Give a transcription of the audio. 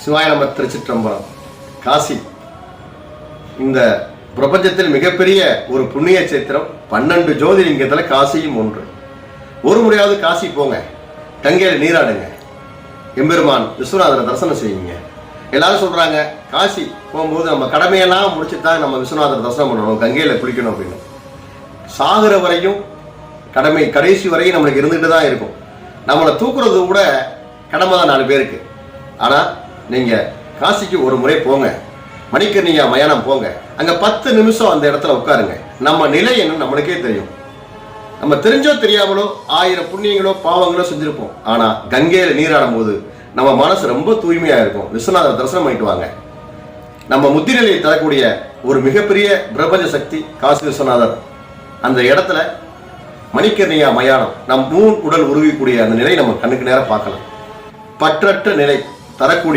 சிவாய நம. திருச்சிற்றம்பலம். காசி இந்த பிரபஞ்சத்தில் மிகப்பெரிய ஒரு புண்ணிய சேத்திரம். 12 ஜோதிலிங்கத்துல காசியும் ஒன்று. ஒரு முறையாவது காசி போங்க, கங்கையில நீராடுங்க, எம்பெருமான் விஸ்வநாதரை தரிசனம் செய்யுங்க. எல்லாரும் சொல்றாங்க காசி போகும்போது நம்ம கடமையெல்லாம் முடிச்சுதான் நம்ம விஸ்வநாதரை தரிசனம் பண்ணணும், கங்கையில குளிக்கணும் அப்படின்னு. சாகுற வரையும் கடமை கடைசி வரையும் நம்மளுக்கு இருந்துட்டு தான் இருக்கும். நம்மளை தூக்குறது கூட கடமை தான் 4 பேருக்கு. ஆனா நீங்க காசிக்கு ஒரு முறை போங்க, மணிக்கர்ணிகா மயானம் போங்க, அங்க 10 நிமிஷம் அந்த இடத்துல உட்காருங்க. நம்ம நிலை என்ன நம்மளுக்கே தெரியும். நம்ம தெரிஞ்சோ தெரியாமலோ 1000 புண்ணியங்களோ பாவங்களோ செஞ்சிருப்போம். ஆனா கங்கையில நீராடும் போது நம்ம மனசு ரொம்ப தூய்மையா இருக்கும். விஸ்வநாதர் தரிசனம் பண்ணிட்டு வாங்க. நம்ம முத்திரையை தரக்கூடிய ஒரு மிகப்பெரிய பிரபஞ்ச சக்தி காசி விஸ்வநாதர். அந்த இடத்துல மணிக்கர்ணிகா மயானம், நம் உடல் உருவிக்கூடிய அந்த நிலை நம்ம கண்ணுக்கு நேரம் பார்க்கலாம். பற்றற்ற நிலை தரக்கூடிய